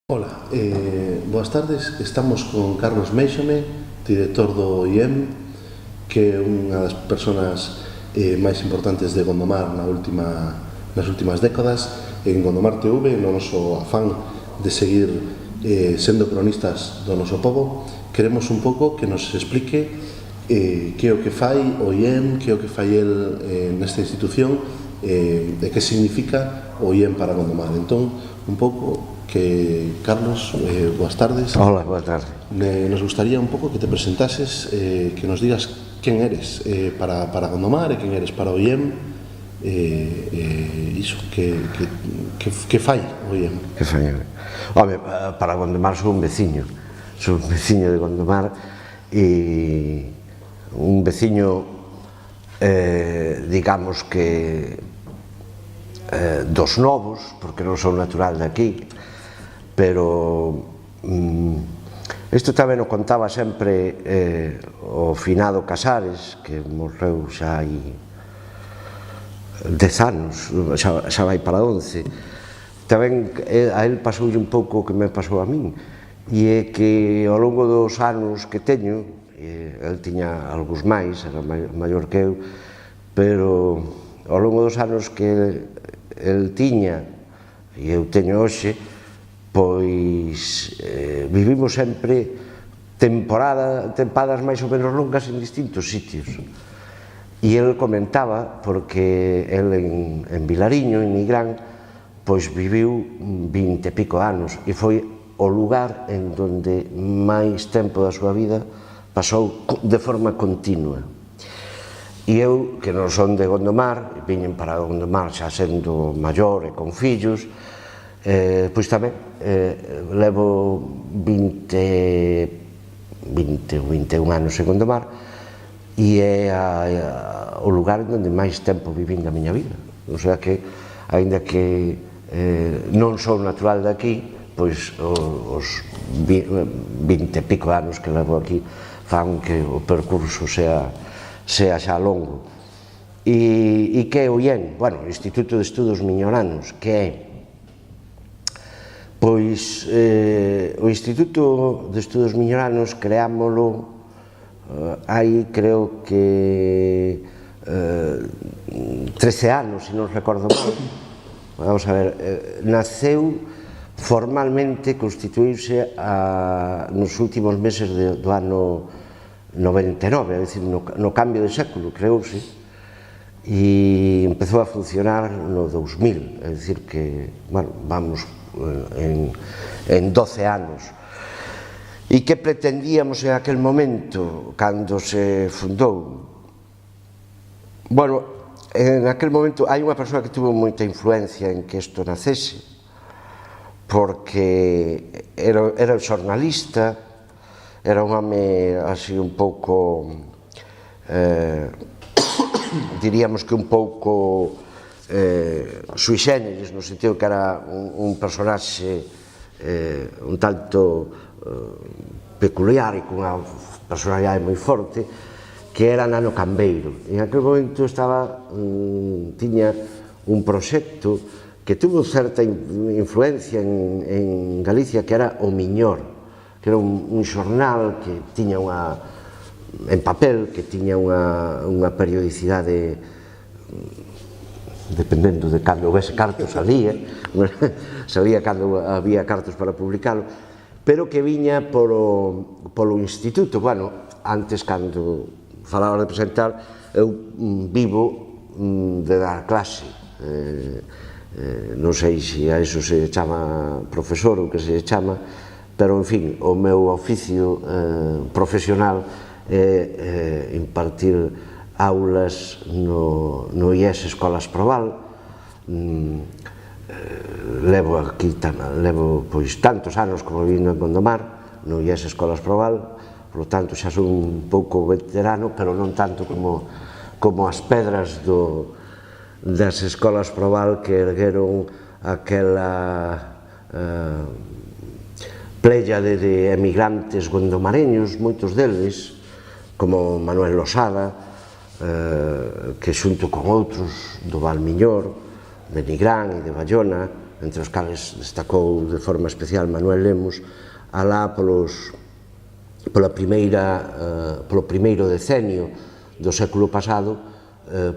Ola, boas tardes. Estamos con Carlos Méixome, director do IEM, que é unha das persoas máis importantes de Gondomar nas últimas décadas. En Gondomar TV, no noso afán de seguir sendo cronistas do noso pobo, queremos un pouco que nos explique que é o que fai o IEM, que é o que fai el nesta institución, e que significa o IEM para Gondomar. Entón, un pouco que, Carlos, boas tardes. Hola, boa tarde. Nos gustaría un pouco que te presentases, que nos digas quen eres para Gondomar e quen eres para o IEM, iso, que fai o IEM. Que fai? Home, para Gondomar sou un veciño de Gondomar, e un veciño, digamos que dos novos, porque non son natural de aquí, pero isto tamén o contaba sempre o finado Casares, que morreu xa hai 10 anos, xa vai para 11. Tamén a él pasoulle un pouco o que me pasou a min, e é que ao longo dos anos que teño, el tiña algúns máis, era maior que eu, pero ao longo dos anos que el tiña e eu teño hoxe, pois vivimos sempre tempadas máis ou menos longas en distintos sitios. E el comentaba, porque el en Vilariño, en Nigrán, pois viviu 20 e pico anos, e foi o lugar en donde máis tempo da súa vida pasou de forma continua. E eu, que non son de Gondomar, viñen para Gondomar xa sendo maior e con fillos, pois tamén levo 20 ou 21 anos en Gondomar, e é o lugar onde máis tempo vivín da miña vida. O sea que, aínda que non sou natural de aquí, pois os 20 e pico anos que levo aquí fan que o percurso sea xa longo. E que é o IEM? Bueno, o Instituto de Estudos Miñoranos, que é? Pois o Instituto de Estudos Miñoranos creámolo hai, creo que 13 anos, se non recordo mal. Vamos a ver, naceu formalmente, constituíuse nos últimos meses do ano 99, é dicir, no cambio de século, creouse, e empezou a funcionar no 2000, é dicir que, bueno, vamos en 12 anos. E que pretendíamos en aquel momento, cando se fundou? Bueno, en aquel momento hai unha persoa que tuvo moita influencia en que isto nacese, porque era xornalista, era un home así un pouco, diríamos que un pouco sui generis, no sentido que era un personaxe un tanto peculiar e cunha personalidade moi forte, que era Nano Cambeiro. En aquel momento tiña un proxecto que tuvo certa influencia en Galicia, que era O Miñor, que era un xornal que tiña en papel, que tiña unha periodicidade, dependendo de cando houvese cartos, salía cando había cartos para publicalo, pero que viña polo instituto. Bueno, antes, cando falaba de presentar, eu vivo de dar clase, non sei se a iso se chama profesor ou que se chama, pero, en fin, o meu oficio profesional é impartir aulas no IES Escolas Proval. Levo pois tantos anos como vivindo en Gondomar, no IES Escolas Proval, por lo tanto xa son un pouco veterano, pero non tanto como as pedras das Escolas Proval que ergueron aquela pléyade de emigrantes gondomareños, moitos deles, como Manuel Losada, que xunto con outros do Val Miñor, de Nigrán e de Bayona, entre os cales destacou de forma especial Manuel Lemos, alá polo primeiro decenio do século pasado,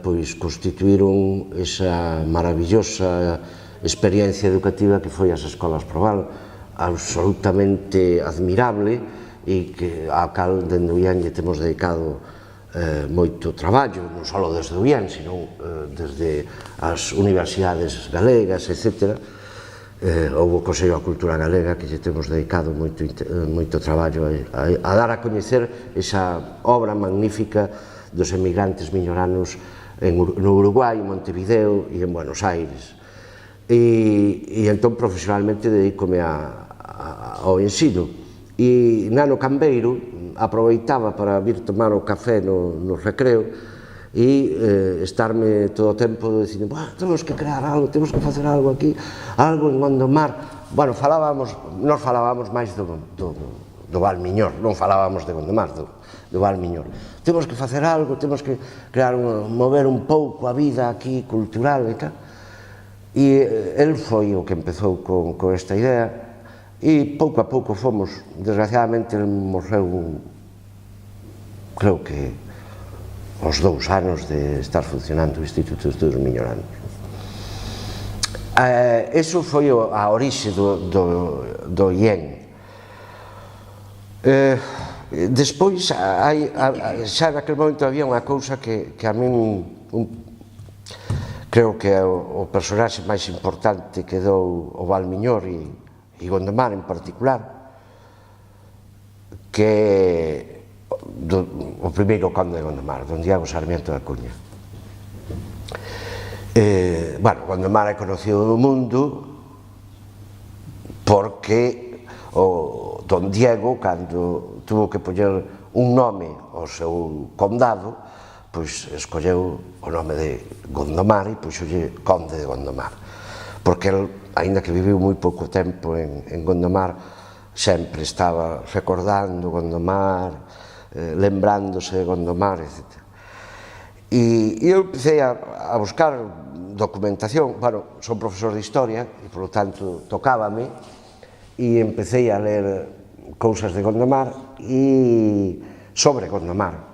pois constituíron esa maravillosa experiencia educativa que foi as escolas Proval, absolutamente admirable e a cal dende o IEN lle temos dedicado moito traballo, non só desde o IEN, sino desde as universidades galegas, etc. Houve o Consello da Cultura Galega que lle temos dedicado moito traballo a dar a coñecer esa obra magnífica dos emigrantes miñoranos no Uruguai, en Montevideo e en Buenos Aires. E entón profesionalmente dedícome ao ensino. E Nano Cambeiro aproveitaba para vir tomar o café no recreo e estarme todo o tempo dicindo, temos que crear algo, temos que facer algo aquí, algo en Gondomar. Bueno, nós falábamos máis do Valmiñor, non falábamos de Gondomar, do Valmiñor. Temos que facer algo, temos que mover un pouco a vida aquí cultural e tal. E el foi o que empezou con esta idea. E pouco a pouco fomos, desgraciadamente el morreu, creo que aos 2 anos de estar funcionando o Instituto de Estudos Miñoranos. Eso foi a orixe do IEN. Despois, xa naquele momento había unha cousa que a min creo que é o personaxe máis importante que dou o Valmiñor e Gondomar en particular, que é o primeiro conde de Gondomar, don Diego Sarmiento da Cuña. Gondomar é conocido no mundo porque o don Diego, cando tuvo que poñer un nome ao seu condado, pois escolleu o nome de Gondomar e puxolle conde de Gondomar, porque el, aínda que viviu moi pouco tempo en Gondomar, sempre estaba recordando Gondomar, lembrándose de Gondomar, etc. E eu empecé a buscar documentación, son profesor de historia e, polo tanto, tocábame, e empecé a ler cousas de Gondomar e sobre Gondomar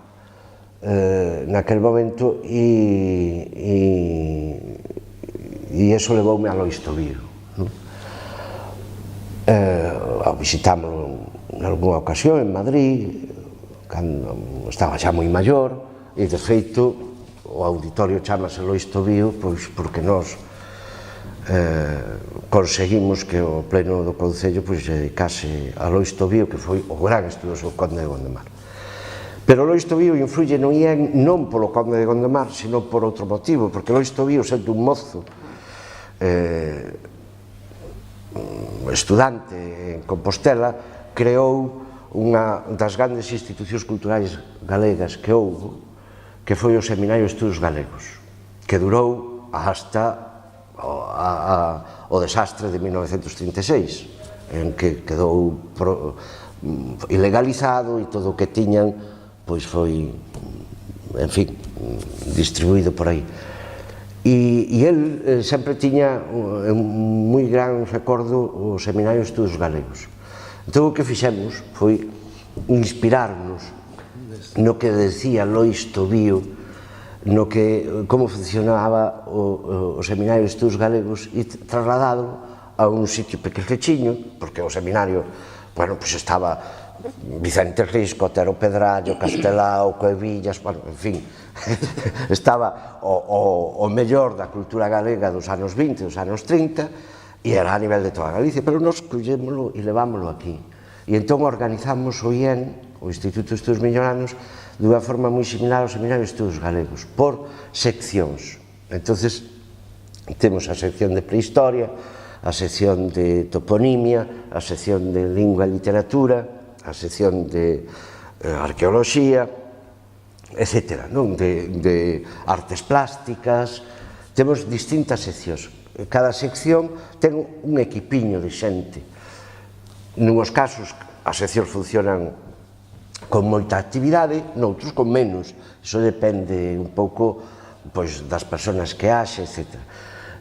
naquele momento, e eso levoume a Lois Tobío. Visitámoslo en algunha ocasión en Madrid, cando estaba xa moi maior, e de feito o auditorio chamase Lois Tobío pois porque nós conseguimos que o pleno do Concello dedicase a Lois Tobío, que foi o gran estudioso conde de Gondomar. Pero Lois Tobío influye no IEN non polo conde de Gondomar, sino por outro motivo, porque Lois Tobío, sendo un mozo estudante en Compostela, creou unha das grandes institucións culturais galegas que houve, que foi o Seminario de Estudos Galegos, que durou hasta o desastre de 1936, en que quedou ilegalizado e todo o que tiñan pois foi, en fin, distribuído por aí. E el sempre tiña un moi gran recordo o Seminario de Estudos Galegos. Entón o que fixemos foi inspirarnos no que decía Lois Tobío, no que como funcionaba o Seminario de Estudos Galegos, e trasladado a un sitio pequechiño, porque o seminario, pois estaba Vicente Risco, Otero Pedrallo, Castelao, Coevillas, en fin, estaba o mellor da cultura galega dos anos 20, dos anos 30, e era a nivel de toda Galicia, pero nós collémoslo e levámoslo aquí. E entón organizamos o IEN, o Instituto de Estudos Miñoranos, dunha forma moi similar ao Seminario de Estudos Galegos, por seccións. Entonces, temos a sección de prehistoria, a sección de toponimia, a sección de lingua e literatura, a sección de arqueoloxía, etc., de artes plásticas. Temos distintas seccións. Cada sección ten un equipiño de xente. Nuns casos, as seccións funcionan con moita actividade, noutros con menos. Iso depende un pouco das persoas que haxe, etc.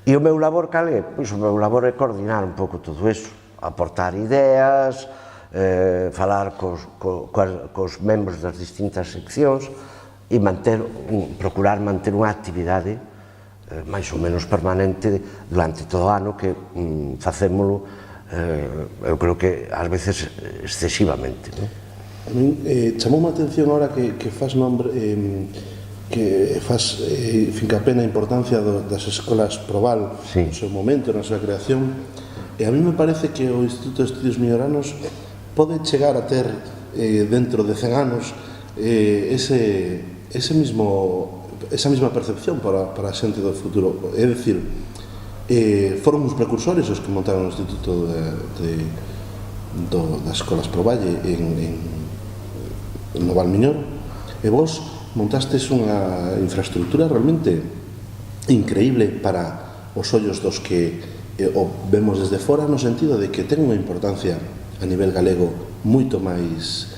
E o meu labor cal é? Pois o meu labor é coordinar un pouco todo iso, aportar ideas, falar cos membros das distintas seccións e procurar manter unha actividade máis ou menos permanente durante todo o ano, que facémolo, eu creo que ás veces excesivamente. A min chamoume a atención ahora que faz nombre, que faz fincapé na importancia das escolas Proval no seu momento, na súa creación, e a mí me parece que o Instituto de Estudios Minoranos pode chegar a ter dentro de 100 anos esa mesma percepción para a xente do futuro. É dicir, foron os precursores os que montaron o Instituto das Escolas Provalle no Valmiñor, e vos montastes unha infraestructura realmente increíble para os ollos dos que o vemos desde fora, no sentido de que ten unha importancia a nivel galego moito máis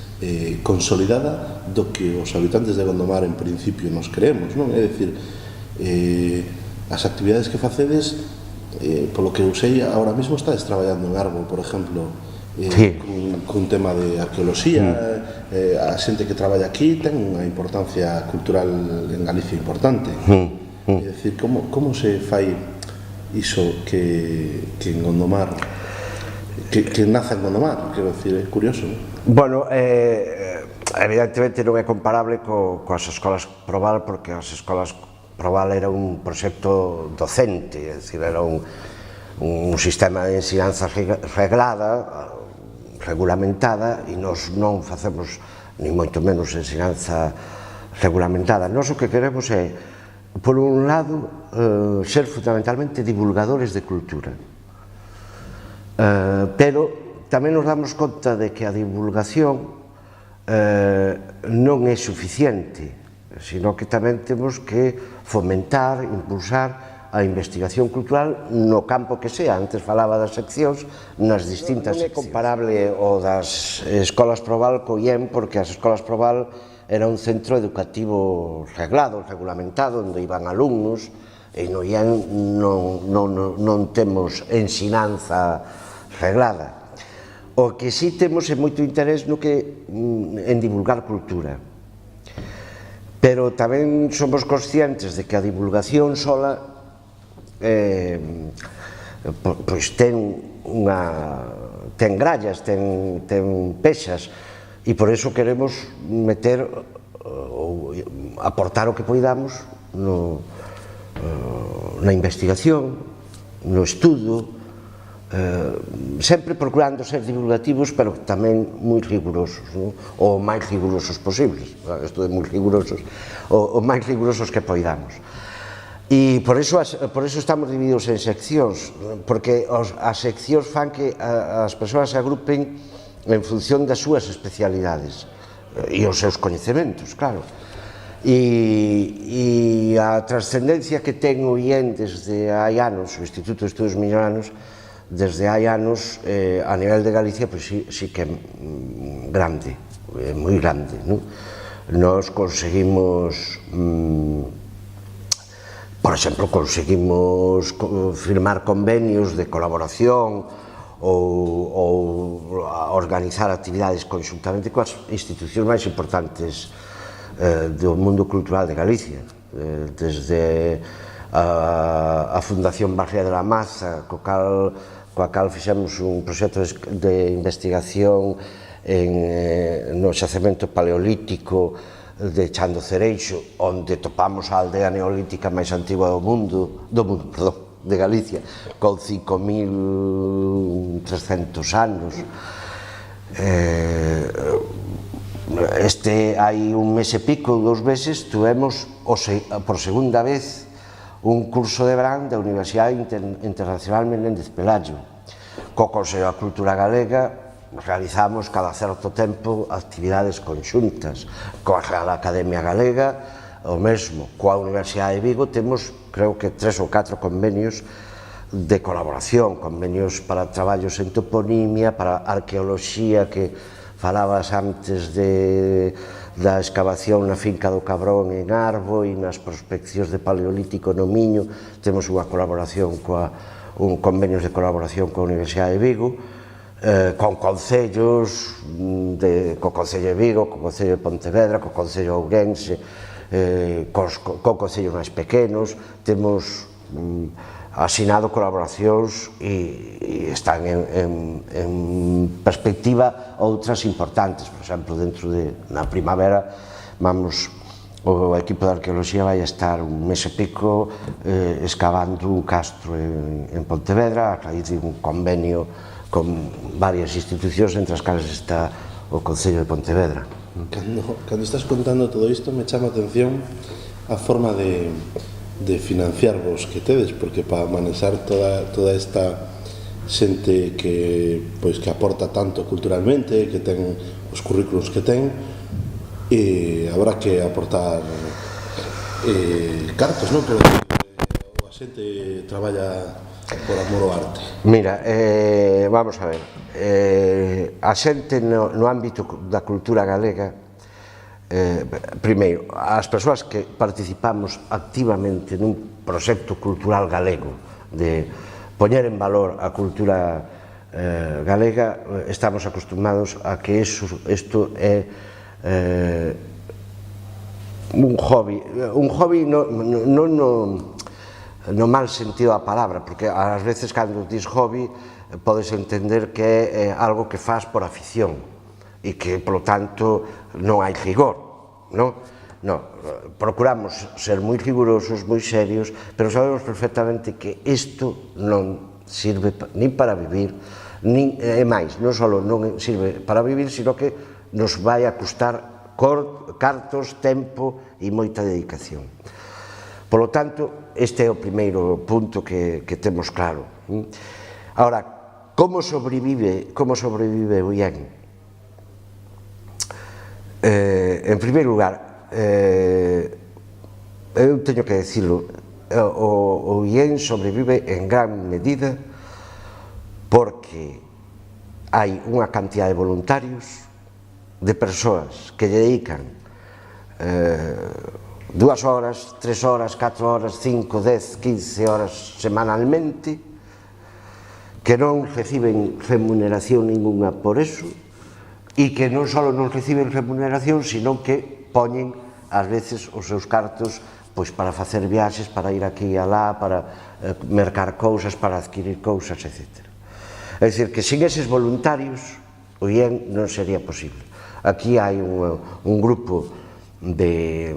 consolidada do que os habitantes de Gondomar en principio nos creemos, non? É dicir, as actividades que facedes, polo que eu sei, ahora mesmo estades traballando en Árbol, por exemplo, cun tema de arqueoloxía, a xente que traballa aquí ten unha importancia cultural en Galicia importante. É dicir, como se fai iso que en Gondomar, que naza en Gondomar, quero dicir, é curioso, non? Bueno, evidentemente non é comparable coas escolas Proval, porque as escolas Proval era un proxecto docente, é dicir, era un sistema de ensinanza reglada, regulamentada, e nós non facemos ni moito menos ensinanza regulamentada. Nós o que queremos é, por un lado, ser fundamentalmente divulgadores de cultura, pero tamén nos damos conta de que a divulgación non é suficiente, sino que tamén temos que fomentar, impulsar a investigación cultural no campo que sea. Antes falaba das seccións, nas distintas seccións. Non é comparable o das escolas Proval co IEM, porque as escolas Proval era un centro educativo reglado, regulamentado, onde iban alumnos, e no IEM non temos ensinanza reglada. O que sí temos é moito interés en divulgar cultura, pero tamén somos conscientes de que a divulgación sola pois ten grallas, ten pexas, e por iso queremos meter ou aportar o que poidamos na investigación, no estudo, sempre procurando ser divulgativos, pero tamén moi rigurosos, o máis rigurosos posibles. Isto de moi rigurosos, o máis rigurosos que poidamos. E por iso estamos divididos en seccións, porque as seccións fan que as persoas se agrupen en función das súas especialidades e os seus coñecementos, claro. E a trascendencia que ten o IEN desde hai anos, o Instituto de Estudios Minoranos, desde hai anos, a nivel de Galicia, pois sí que é grande, é moi grande, non? Nos conseguimos, por exemplo, conseguimos firmar convenios de colaboración ou organizar actividades conxuntamente coas institucións máis importantes do mundo cultural de Galicia, desde a Fundación Barría de la Maza, coa cal fixemos un proxecto de investigación no xacemento paleolítico de Chando Cereixo, onde topamos a aldea neolítica máis antigua de Galicia, con 5.300 anos. Hai un mes e pico, 2 meses, tuvemos por segunda vez un curso de verán da Universidade Internacional Menéndez Pelayo. Co Consello da Cultura Galega realizamos cada certo tempo actividades conxuntas coa Real Academia Galega, o mesmo coa Universidade de Vigo. Temos, creo que 3 ou 4 convenios de colaboración, convenios para traballos en toponimia, para arqueoloxía, que falabas antes de da excavación na finca do Cabrón en Arbo e nas prospeccións de Paleolítico no Miño. Temos unha colaboración un convenios de colaboración coa Universidade de Vigo, con concellos, co Concello de Vigo, co Concello de Pontevedra, co Concello Ourense, co Concello máis pequenos. Temos asinado colaboracións e están en perspectiva outras importantes. Por exemplo, na primavera o equipo de arqueoloxía vai estar un mes e pico excavando un castro en Pontevedra a raíz de un convenio con varias institucións, entre as cales está o Concello de Pontevedra. Cando estás contando todo isto, me chama a atención a forma de financiarvos que tedes, porque para manexar toda esta xente que aporta tanto culturalmente, que ten os currículos que ten, habrá que aportar cartos, non? Pero a xente traballa por amor ao arte. Mira, vamos a ver, a xente no ámbito da cultura galega, primeiro, as persoas que participamos activamente nun proxecto cultural galego de poñer en valor a cultura galega, estamos acostumados a que isto é un hobby non no mal sentido da palabra, porque ás veces cando dis hobby podes entender que é algo que faz por afición e que, polo tanto, non hai rigor, non? Procuramos ser moi rigurosos, moi serios, pero sabemos perfectamente que isto non sirve nin para vivir, nin máis, non só non sirve para vivir, sino que nos vai a custar cartos, tempo e moita dedicación. Polo tanto, este é o primeiro punto que temos claro. Ahora, como sobrevive o IEN? En primeiro lugar, eu teño que dicilo, o IEN sobrevive en gran medida porque hai unha cantidad de voluntarios, de persoas que lle dedican 2 horas, 3 horas, 4 horas, 5, 10, 15 horas semanalmente, que non reciben remuneración ninguna por eso, e que non só non reciben remuneración, sino que poñen, ás veces, os seus cartos para facer viaxes, para ir aquí e alá, para mercar cousas, para adquirir cousas, etc. É dicir, que sin eses voluntarios, o IEN non sería posible. Aquí hai un grupo de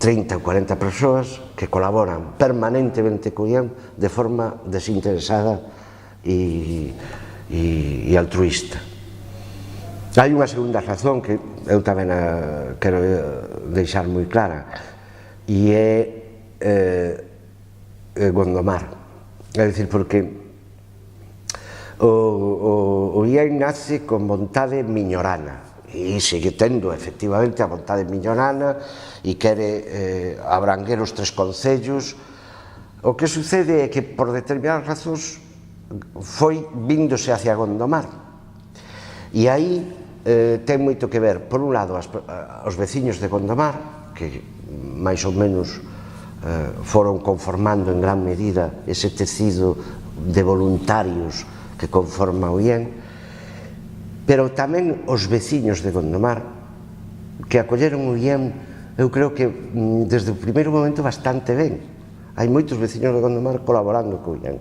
30 ou 40 persoas que colaboran permanentemente co IEN de forma desinteresada e altruista. Hai unha segunda razón que eu tamén quero deixar moi clara, e é Gondomar. É dicir, porque o IEN nace con vontade miñorana e segue tendo efectivamente a vontade miñorana e quere abranguer os 3 concellos. O que sucede é que por determinadas razóns foi víndose hacia Gondomar, e aí ten moito que ver, por un lado, os veciños de Gondomar, que máis ou menos foron conformando en gran medida ese tecido de voluntarios que conforma o IEN, pero tamén os veciños de Gondomar, que acolleron o IEN, eu creo que desde o primeiro momento bastante ben. Hai moitos veciños de Gondomar colaborando co IEN.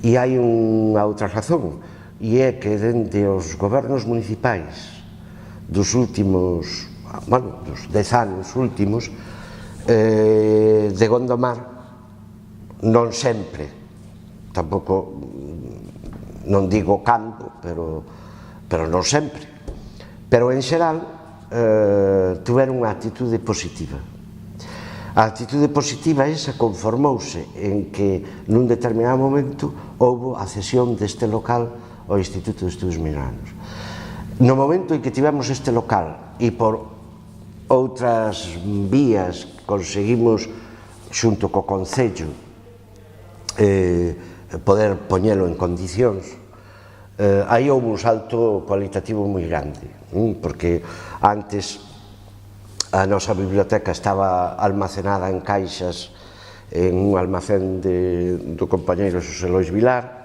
E hai unha outra razón, e é que dende os gobernos municipais dos últimos, dos 10 anos últimos, de Gondomar, non sempre, tampouco, non digo cando, pero non sempre, pero en xeral tuveron unha actitude positiva. A actitude positiva esa conformouse en que nun determinado momento houbo a cesión deste local ao Instituto de Estudos Minerais. No momento en que tivemos este local e por outras vías conseguimos, xunto co Concello, poder poñelo en condicións, aí houve un salto cualitativo moi grande, porque antes a nosa biblioteca estaba almacenada en caixas en un almacén do compañeiro Xosé Lois Vilar,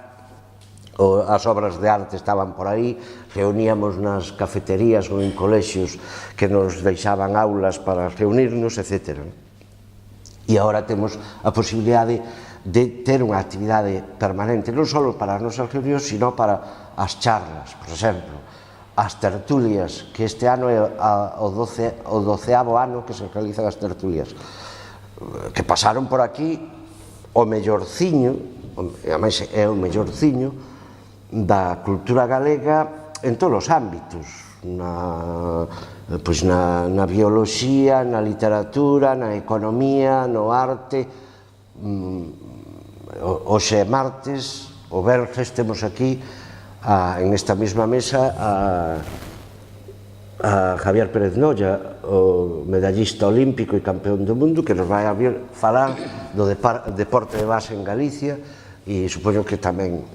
as obras de arte estaban por aí, reuníamos nas cafeterías ou en colexios que nos deixaban aulas para reunirnos, etc. E agora temos a posibilidade de ter unha actividade permanente, non só para as nosas reunións, sino para as charlas, por exemplo, as tertulias, que este ano é o 12º ano que se realizan as tertulias, que pasaron por aquí o mellorciño, e ademais é o mellorciño, da cultura galega en todos os ámbitos, na bioloxía, na literatura, na economía, no arte. Hoxe é martes, o venres temos aquí en esta mesma mesa a Javier Pérez Nolla, o medallista olímpico e campeón do mundo, que nos vai a falar do deporte de base en Galicia, e supoño que tamén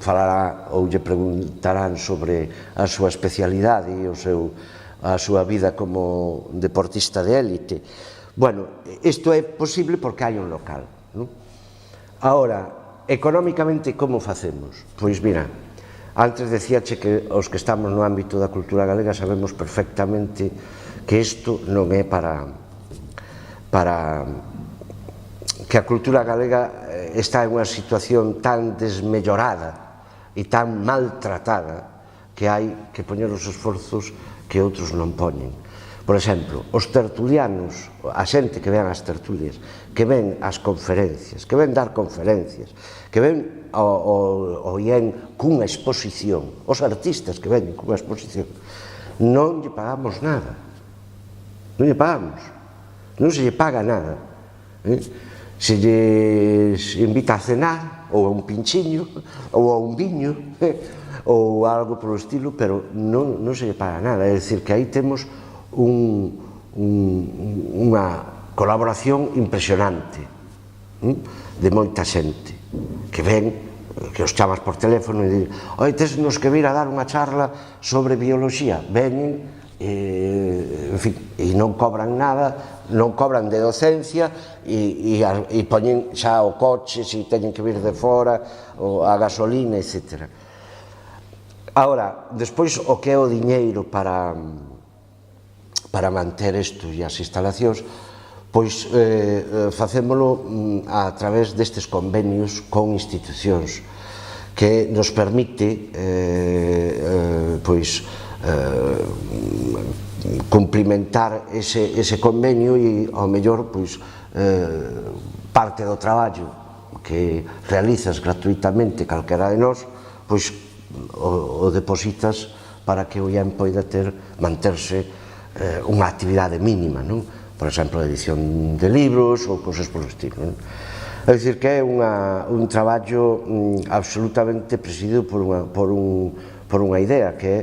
falará ou lle preguntarán sobre a súa especialidade e a súa vida como deportista de élite. Bueno, isto é posible porque hai un local. Ahora, económicamente, como facemos? Pois mira, antes decíache que os que estamos no ámbito da cultura galega sabemos perfectamente que isto non é para que a cultura galega está en unha situación tan desmellorada e tan maltratada que hai que poñer os esforzos que outros non poñen. Por exemplo, os tertulianos, a xente que ven as tertulias, que ven as conferencias, que ven dar conferencias, que ven o IEN cunha exposición, os artistas que ven cunha exposición, non lle pagamos nada. Non lle pagamos. Non se lle paga nada. Se lles invita a cenar, ou a un pinchiño, ou a un viño, ou algo polo estilo, pero non se lle paga nada. É dicir, que aí temos unha colaboración impresionante de moita xente que ven, que os chamas por teléfono e dicen: oi, tesnos que vir a dar unha charla sobre bioloxía. Veñen, en fin, e non cobran nada, non cobran de docencia, e poñen xa o coche, se teñen que vir de fora, a gasolina, etc. Agora, despois, o que é o diñeiro para manter isto e as instalacións, pois facémolo a través destes convenios con institucións que nos permite cumplimentar ese convenio e ao mellor parte do traballo que realizas gratuitamente calquera de nós, pois o depositas para que o IEN poida manterse unha actividade mínima, non? Por exemplo, a edición de libros ou cousas polo estilo. É dicir, que é un traballo absolutamente presidido por unha idea, que é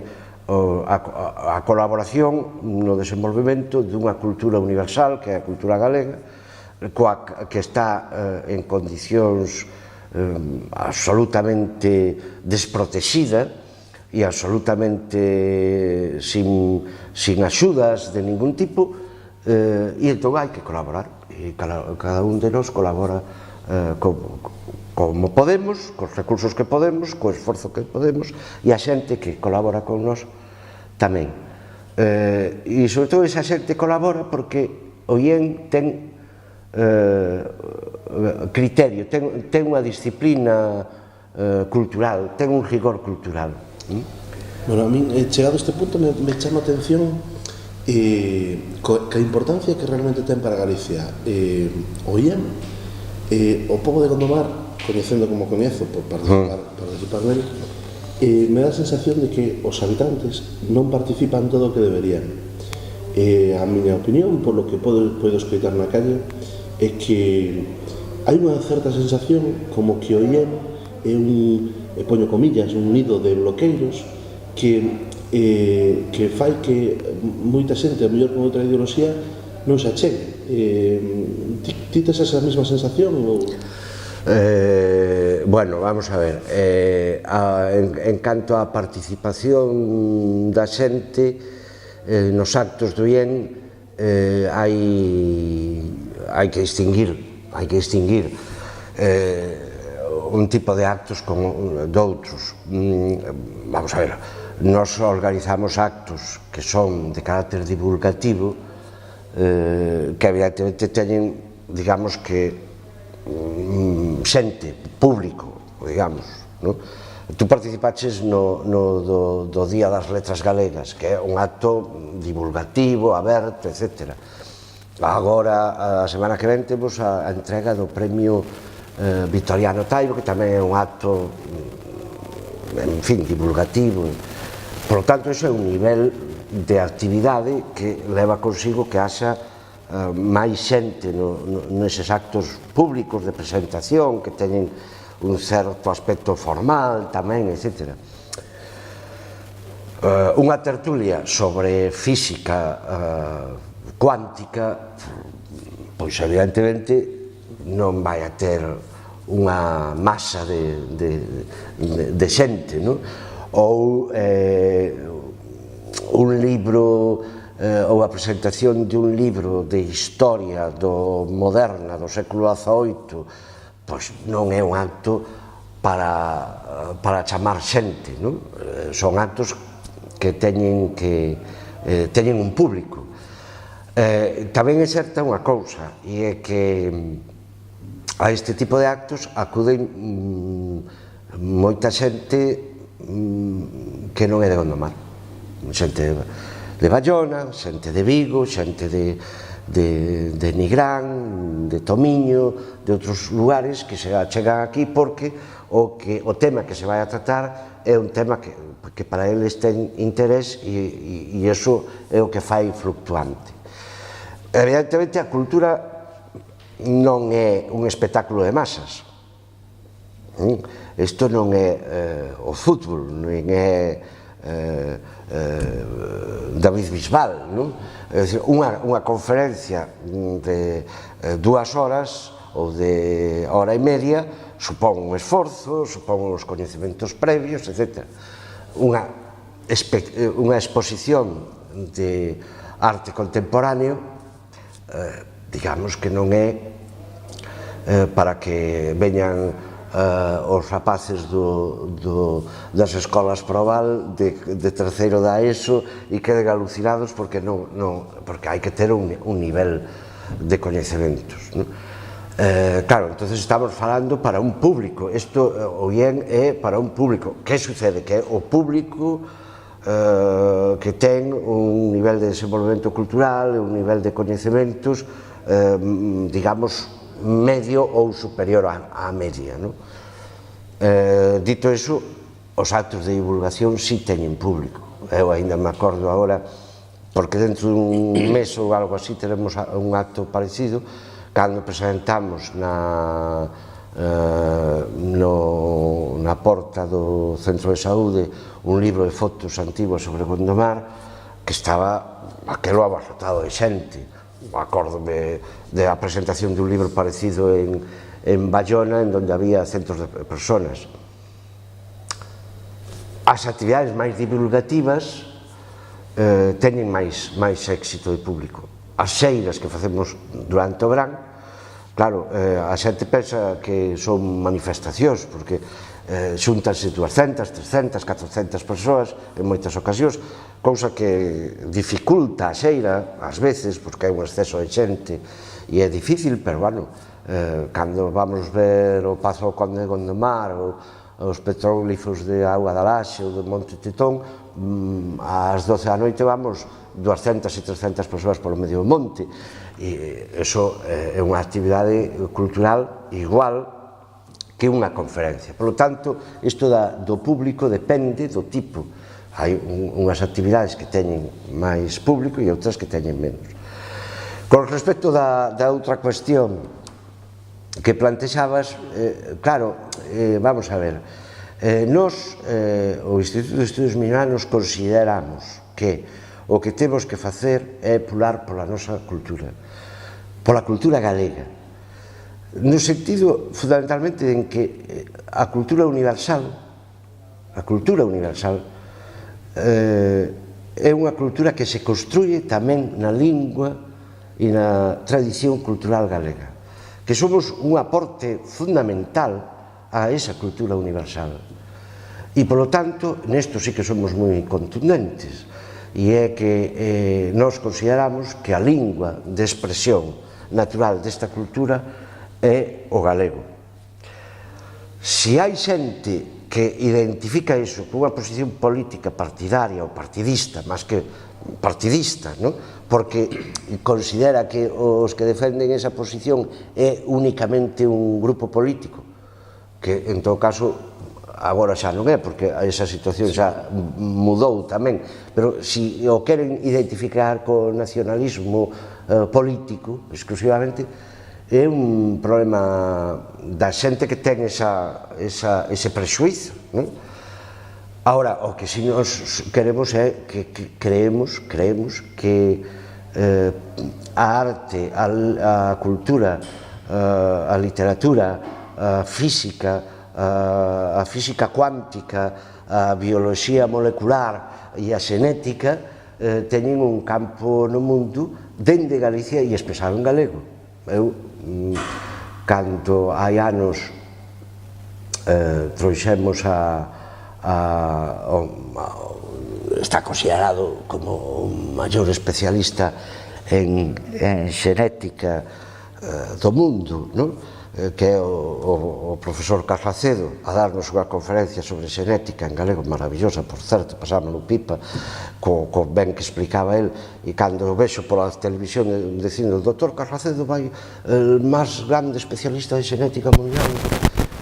a colaboración no desenvolvemento dunha cultura universal, que é a cultura galega, que está en condicións absolutamente desprotexida e absolutamente sin axudas de ningún tipo, e entón hai que colaborar, e cada un de nós colabora como podemos, cos recursos que podemos, co esforzo que podemos, e a xente que colabora con nós tamén. E sobre todo esa xente colabora porque o IEN ten criterio, ten unha disciplina cultural, ten un rigor cultural. Bueno, a min, chegado a este punto, me chama a atención que a importancia que realmente ten para Galicia o IEN, o pobo de Gondomar, coñecendo como coñezo por participar nel, me dá a sensación de que os habitantes non participan todo o que deberían. A miña opinión, por lo que podo escoitar na calle, é que hai unha certa sensación como que o IEN é poño comillas, un nido de bloqueiros que fai que moita xente, a mellor con outra ideoloxía, non se achegue. Ti tes esa mesma sensación? Bueno, vamos a ver, en canto á participación da xente nos actos do IEN, hai que distinguir un tipo de actos con doutros. Vamos a ver, nos organizamos actos que son de carácter divulgativo, que evidentemente teñen, digamos que, xente, público, digamos, non? Tú participaches no do Día das Letras Galegas, que é un acto divulgativo, aberto, etc. Agora, a semana que ven, temos a entrega do premio Victoriano Taibo, que tamén é un acto, en fin, divulgativo. Por lo tanto, iso é un nivel de actividade que leva consigo que haxa máis xente neses actos públicos de presentación, que teñen un certo aspecto formal tamén, etc. Unha tertulia sobre física cuántica, pois evidentemente non vai a ter unha masa de xente, non? Ou un libro, ou a presentación de un libro de historia moderna do século XVIII, pois non é un acto para chamar xente, non? Son actos que teñen un público. Tamén é certa unha cousa, e é que a este tipo de actos acuden moita xente que non é de Gondomar, xente de Bayona, xente de Vigo, xente de Nigrán, de Tomiño, de outros lugares que se chegan aquí porque o tema que se vai a tratar é un tema que para eles ten interés, e iso é o que fai fluctuante. Evidentemente, a cultura non é un espectáculo de masas. Isto non é o fútbol, non é David Bisbal, non? É dicir, unha conferencia de 2 horas ou de hora e media supón un esforzo, supón os coñecementos previos, etc. Unha exposición de arte contemporáneo, digamos que non é para que veñan os rapaces das escolas Proval de terceiro da ESO e queden alucinados porque hai que ter un nivel de coñecementos. Claro, entonces estamos falando para un público, isto o IEN é para un público. Que sucede? Que o público que ten un nivel de desenvolvemento cultural, un nivel de coñecementos, digamos, medio ou superior á media. Dito iso, os actos de divulgación si teñen público. Eu ainda me acordo agora, porque dentro dun mes ou algo así teremos un acto parecido, cando presentamos na porta do Centro de Saúde un libro de fotos antigos sobre Gondomar, que estaba aquelo abarrotado de xente. Acórdome da presentación de un libro parecido en Bayona, en donde había centros de personas. As actividades máis divulgativas teñen máis éxito de público. As xeiras que facemos durante o verán, claro, a xente pensa que son manifestacións, porque xúntanse 200, 300, 400 persoas en moitas ocasións, cousa que dificulta a xeira, ás veces, porque hai un exceso de xente, e é difícil, pero, bueno, cando vamos ver o Pazo do Conde de Gondomar, os petróglifos de Auga da Laxe ou de Monte Titón, ás 12 da noite vamos 200 e 300 persoas polo medio do monte, e iso é unha actividade cultural igual que unha conferencia. Por lo tanto, isto do público depende do tipo. Hai unhas actividades que teñen máis público e outras que teñen menos. Con respecto da outra cuestión que plantexabas, claro, vamos a ver, nos, o Instituto de Estudios Miñoanos, consideramos que o que temos que facer é pular pola nosa cultura, pola cultura galega. no sentido fundamentalmente en que a cultura universal é unha cultura que se construye tamén na lingua e na tradición cultural galega, que somos un aporte fundamental a esa cultura universal. E, polo tanto, nesto sí que somos moi contundentes, e é que nós consideramos que a lingua de expresión natural desta cultura é o galego. Se hai xente que identifica iso como unha posición política partidaria ou partidista, máis que partidista, non? Porque considera que os que defenden esa posición é únicamente un grupo político, que en todo caso agora xa non é, porque esa situación xa mudou tamén, pero se o queren identificar co nacionalismo político exclusivamente, é un problema da xente que ten ese prexuízo. Ahora, o que si nos queremos é que creemos que a arte, a cultura, a literatura, a física cuántica, a bioloxía molecular e a xenética teñen un campo no mundo dende Galicia e expresado en galego. Eu, cando hai anos trouxemos está considerado como o maior especialista en xenética do mundo, que é o profesor Carlos Acedo, a darnos unha conferencia sobre xenética en galego maravillosa, por certo, pasámoslo pipa co ben que explicaba el, e cando o vexo pola televisión dicindo o doutor Carlos Acedo vai el máis grande especialista de xenética mundial,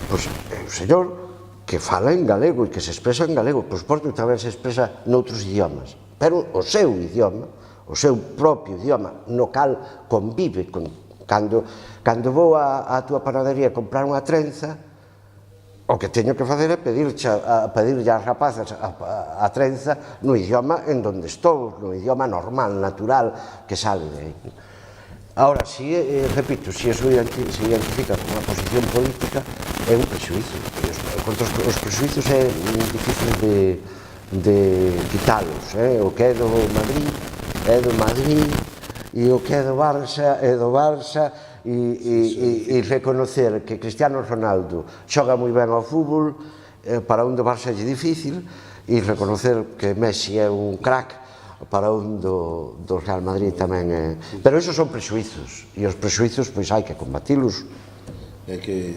pois é o señor que fala en galego e que se expresa en galego, por suposto que tamén se expresa noutros idiomas, pero o seu idioma, o seu propio idioma, no cal convive con. Cando vou á túa panadería a comprar unha trenza, o que teño que facer é pedirlle ás rapazas a trenza no idioma en donde estou, no idioma normal, natural, que sale de aí. Ahora, repito, se iso se identifica como unha posición política, é un prexuízo. Os prexuízos é difícil de quitalos. O que é do Madrid é do Madrid, e o que é do Barça é do Barça, e reconocer que Cristiano Ronaldo xoga moi ben ao fútbol, para un do Barça é difícil, e reconocer que Messi é un crack, para un do Real Madrid tamén é. Pero esos son prexuízos, e os prexuízos pois hai que combatilos.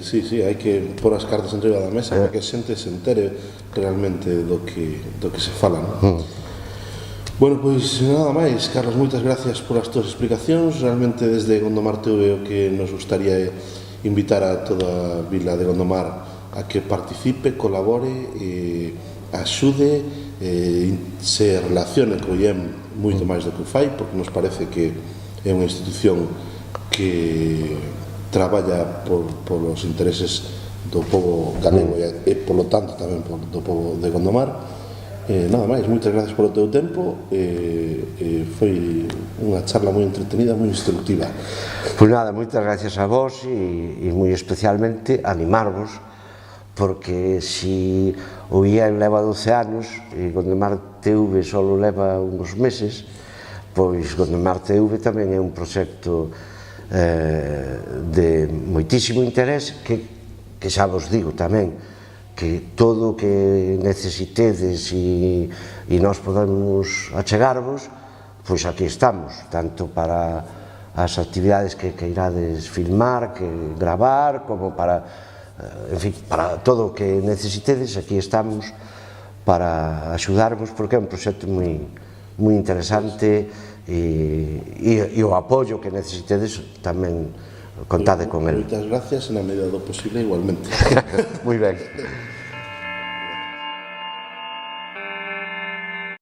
Sí, hai que pôr as cartas enriba da mesa para que a xente se entere realmente do que se fala. Bueno, pois nada máis, Carlos, moitas gracias por as túas explicacións. Realmente desde Gondomar TV o que nos gustaría é invitar a toda a vila de Gondomar a que participe, colabore, axude, se relacione co IEM moito máis do que fai, porque nos parece que é unha institución que traballa por os intereses do povo galego e, polo tanto, tamén do povo de Gondomar. Nada máis, moitas gracias polo teu tempo, foi unha charla moi entretenida, moi instructiva. Pois nada, moitas gracias a vos e moi especialmente animarvos, porque se o IEM leva 12 anos e Gondomar TV só leva uns meses, pois Gondomar TV tamén é un proxecto de moitísimo interés que xa vos digo tamén, que todo o que necesitedes e nós podemos achegarvos, pois aquí estamos, tanto para as actividades que irades filmar, que gravar, como para, en fin, para todo o que necesitedes, aquí estamos para axudarvos, porque é un proxecto moi interesante e o apoio que necesitedes tamén contade con el. Moitas gracias, na medida do posible igualmente. Moi ben.